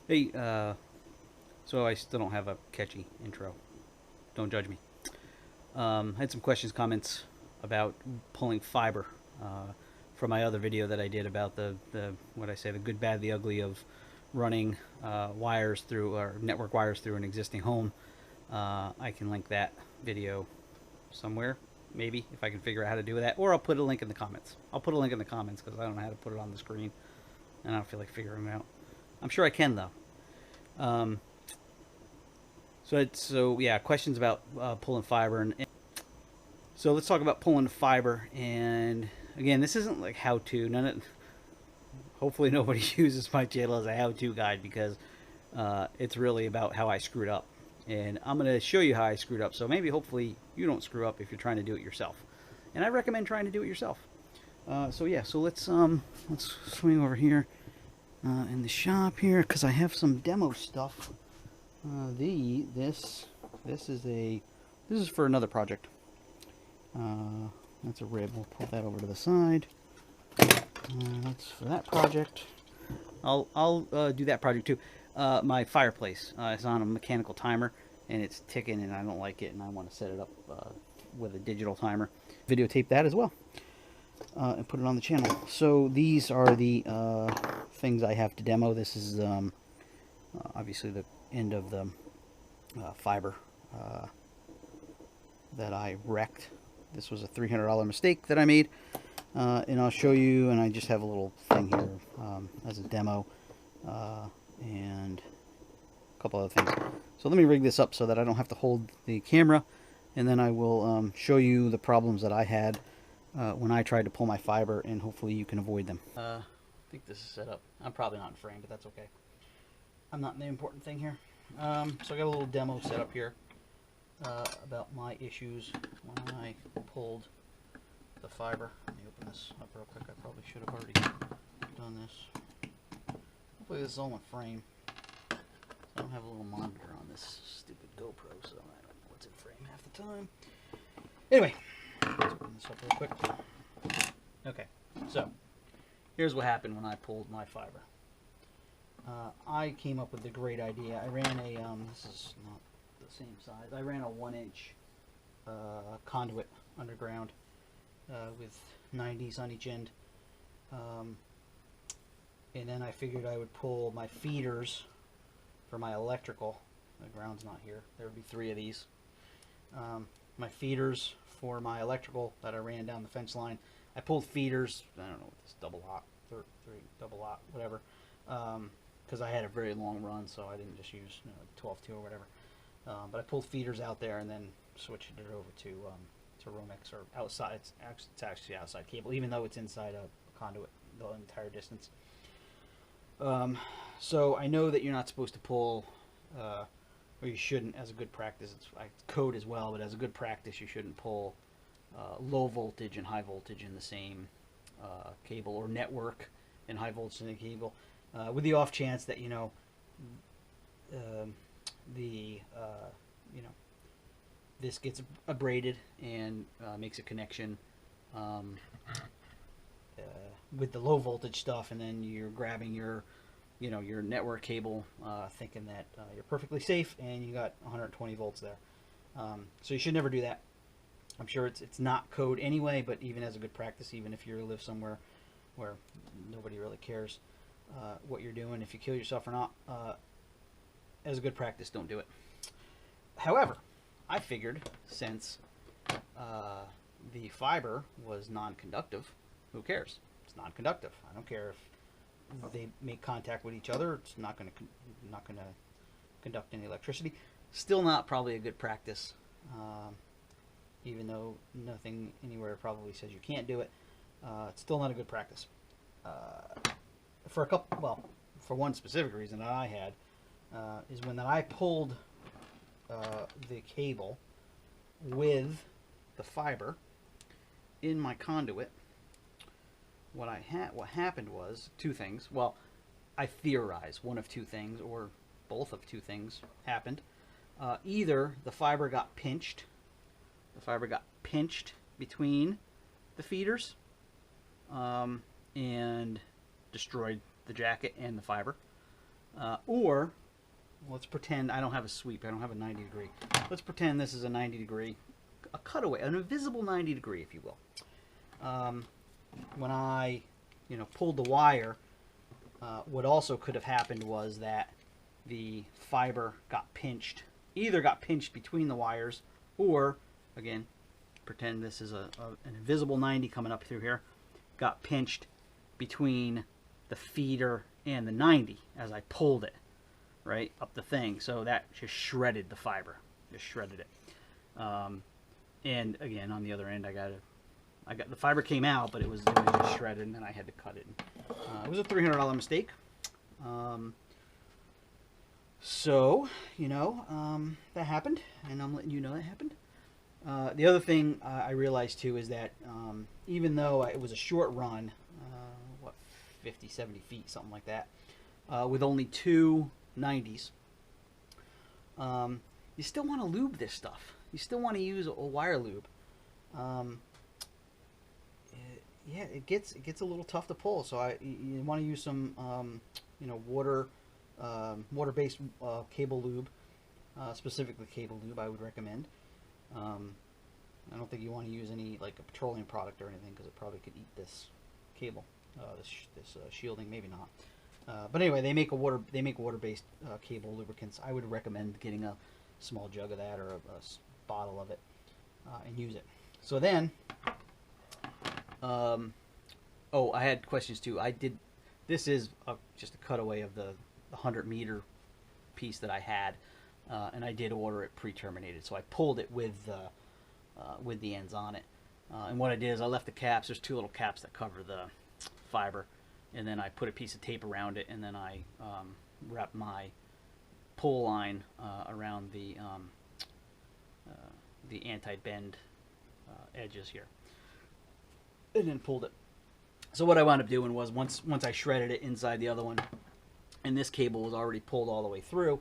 Hey, so I still don't have a catchy intro. Don't judge me. I had some questions, comments about pulling fiber from my other video that I did about the what I say, the good, bad, the ugly of running wires through, or network wires through an existing home. I can link that video somewhere, maybe, if I can figure out how to do that, or I'll put a link in the comments. I'll put a link in the comments because I don't know how to put it on the screen, and I don't feel like figuring it out. I'm sure I can though. Um, so yeah, questions about pulling fiber, and so let's talk about pulling fiber. And again, this isn't like how to. None of, hopefully nobody uses my channel as a how to guide, because it's really about how I screwed up, and I'm going to show you how I screwed up. So maybe hopefully you don't screw up if you're trying to do it yourself. And I recommend trying to do it yourself. So yeah, so let's swing over here in the shop here, because I have some demo stuff. This is for another project. That's a rib. We'll pull that over to the side. That's for that project. I'll do that project too. My fireplace is on a mechanical timer, and it's ticking, and I don't like it, and I want to set it up with a digital timer. Videotape that as well, and put it on the channel. So these are the things I have to demo. This is obviously the end of the fiber that I wrecked. This was a $300 mistake that I made, and I'll show you. And I just have a little thing here as a demo, and a couple other things. So let me rig this up so that I don't have to hold the camera, and then I will show you the problems that I had when I tried to pull my fiber, and hopefully you can avoid them. I think this is set up. I'm probably not in frame, but that's okay. I'm not in the important thing here. So I got a little demo set up here about my issues when I pulled the fiber. Let me open this up real quick. I probably should have already done this. Hopefully this is all in frame. I don't have a little monitor on this stupid GoPro, so I don't know what's in frame half the time. Anyway, let's open this up real quick. Okay, so here's what happened when I pulled my fiber. I came up with a great idea. I ran a, this is not the same size, I ran a 1-inch conduit underground with 90s on each end. And then I figured I would pull my feeders for my electrical. The ground's not here. There would be 3 of these. My feeders for my electrical that I ran down the fence line. I pulled feeders, I don't know what this, double aught, double aught, whatever. Because I had a very long run, so I didn't just use 12-2 or whatever. But I pulled feeders out there and then switched it over to Romex, or outside. It's actually outside cable, even though it's inside a conduit the entire distance. So I know that you're not supposed to pull, or you shouldn't, as a good practice. It's code as well, but as a good practice, you shouldn't pull low voltage and high voltage in the same cable, or network and high voltage in the cable. With the off chance that this gets abraded and makes a connection with the low voltage stuff, and then you're grabbing your your network cable, thinking that you're perfectly safe, and you got 120 volts there. So you should never do that. I'm sure it's not code anyway, but even as a good practice, even if you live somewhere where nobody really cares what you're doing, if you kill yourself or not, as a good practice, don't do it. However, I figured, since the fiber was non-conductive, who cares? It's non-conductive. I don't care if they make contact with each other. It's not going to conduct any electricity. Still not probably a good practice, even though nothing anywhere probably says you can't do it. It's still not a good practice. For one specific reason that I had, is when I pulled the cable with the fiber in my conduit. What happened was 2 things. Well, I theorize one of 2 things, or both of 2 things happened. Either the fiber got pinched between the feeders, and destroyed the jacket and the fiber, Or let's pretend I don't have a sweep. I don't have a 90 degree. Let's pretend this is a 90 degree, a cutaway, an invisible 90 degree, if you will. When I, pulled the wire, what also could have happened was that the fiber got pinched, either got pinched between the wires, or, again, pretend this is an invisible 90 coming up through here, got pinched between the feeder and the 90 as I pulled it, right, up the thing. So that just shredded the fiber, just shredded it. And again, on the other end, I got the fiber came out, but it was just shredded, and then I had to cut it. It was a $300 mistake. So, that happened, and I'm letting you know that happened. The other thing I realized too is that even though it was a short run, 50, 70 feet, something like that, with only 2 90s, you still want to lube this stuff. You still want to use a wire lube. Yeah, it gets a little tough to pull. So you want to use some water-based cable lube, specifically cable lube. I would recommend. I don't think you want to use any like a petroleum product or anything, because it probably could eat this cable, this shielding. Maybe not. But anyway, they make water-based cable lubricants. I would recommend getting a small jug of that or a bottle of it and use it. So then, oh, I had questions too. This is just a cutaway of the 100-meter piece that I had, and I did order it pre-terminated. So I pulled it with the ends on it. And what I did is I left the caps. There's 2 little caps that cover the fiber, and then I put a piece of tape around it, and then I wrapped my pull line around the anti-bend edges here, and then pulled it. So what I wound up doing was once I shredded it inside the other one, and this cable was already pulled all the way through,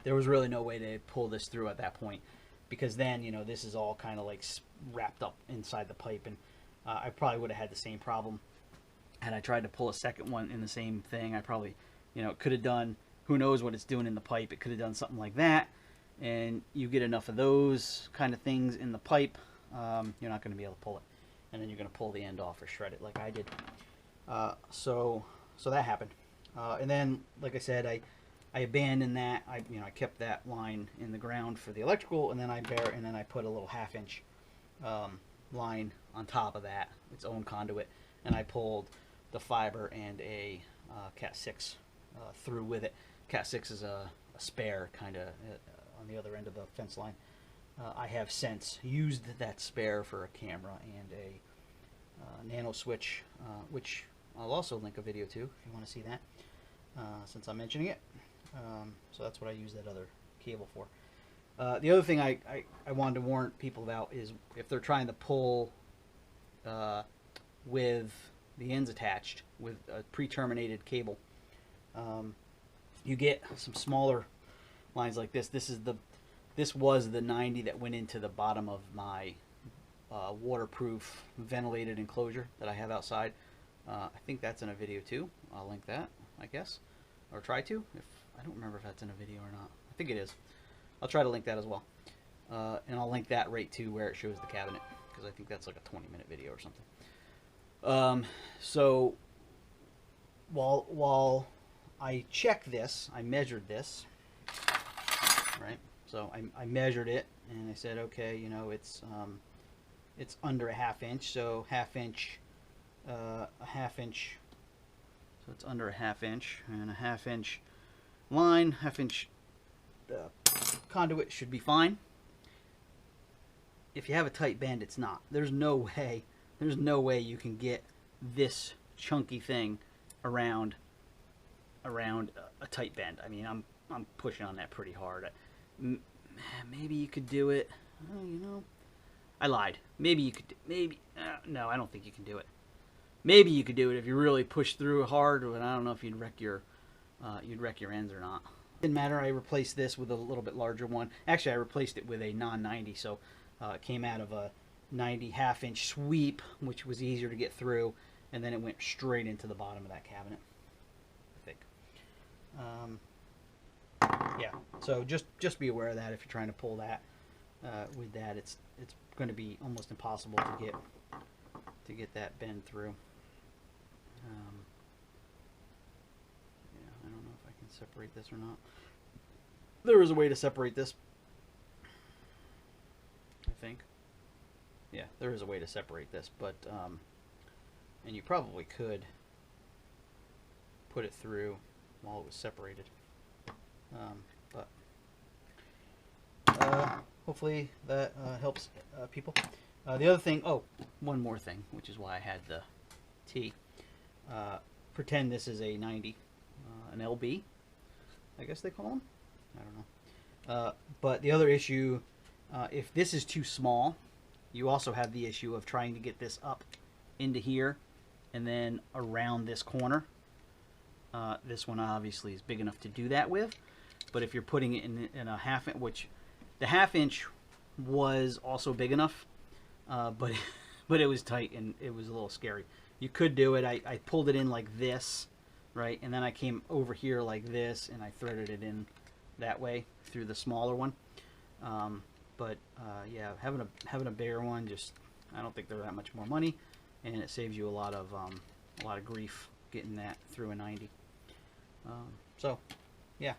there was really no way to pull this through at that point, because then this is all kind of like wrapped up inside the pipe, and I probably would have had the same problem had I tried to pull a second one in the same thing. I probably it could have done, who knows what it's doing in the pipe. It could have done something like that, and you get enough of those kind of things in the pipe, you're not going to be able to pull it, and then you're going to pull the end off or shred it like I did. So that happened, and then like I said, I abandoned that. I kept that line in the ground for the electrical, and then I put a little 1/2-inch line on top of that, its own conduit, and I pulled the fiber and a Cat 6 through with it. Cat 6 is a spare kind of on the other end of the fence line. I have since used that spare for a camera and a nano switch, which I'll also link a video to if you want to see that, since I'm mentioning it. So that's what I use that other cable for. The other thing I wanted to warn people about is if they're trying to pull with the ends attached with a pre-terminated cable, you get some smaller lines like this. This was the 90 that went into the bottom of my waterproof ventilated enclosure that I have outside. I think that's in a video too. I'll link that, I guess, or try to. I don't remember if that's in a video or not. I think it is. I'll try to link that as well, and I'll link that right to where it shows the cabinet, because I think that's like a 20-minute video or something. So while I checked this, I measured this, right? So I measured it, and I said, okay, it's under a 1/2 inch, so 1/2 inch, a 1/2 inch. So it's under a 1/2 inch, and a 1/2 inch line, 1/2 inch conduit should be fine. If you have a tight bend, it's not. There's no way you can get this chunky thing around a tight bend. I mean, I'm pushing on that pretty hard. Maybe you could do it. I lied. Maybe you could. No, I don't think you can do it. Maybe you could do it if you really push through hard, but I don't know if you'd wreck your ends or not. Didn't matter. I replaced this with a little bit larger one. Actually, I replaced it with a non-90, so it came out of a 90 1/2 inch sweep, which was easier to get through, and then it went straight into the bottom of that cabinet, I think. Yeah, so just be aware of that if you're trying to pull that. With that, it's going to be almost impossible to get that bend through. Yeah, I don't know if I can separate this or not. There is a way to separate this, I think. Yeah, there is a way to separate this, but and you probably could put it through while it was separated. But hopefully that helps people. The other thing, oh, one more thing, which is why I had the T. Pretend this is a 90, an LB, I guess they call them. I don't know. But the other issue, if this is too small, you also have the issue of trying to get this up into here and then around this corner. This one obviously is big enough to do that with, but if you're putting it in a half inch, which the half inch was also big enough, but it was tight and it was a little scary. You could do it. I pulled it in like this, right, and then I came over here like this and I threaded it in that way through the smaller one. Yeah, having a bigger one, just, I don't think they're that much more money, and it saves you a lot of grief getting that through a 90. So yeah,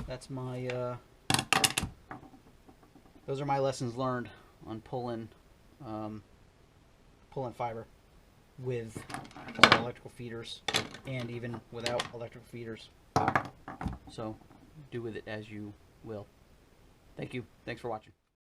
that's my those are my lessons learned on pulling fiber with electrical feeders and even without electrical feeders. So do with it as you will. Thank you. Thanks for watching.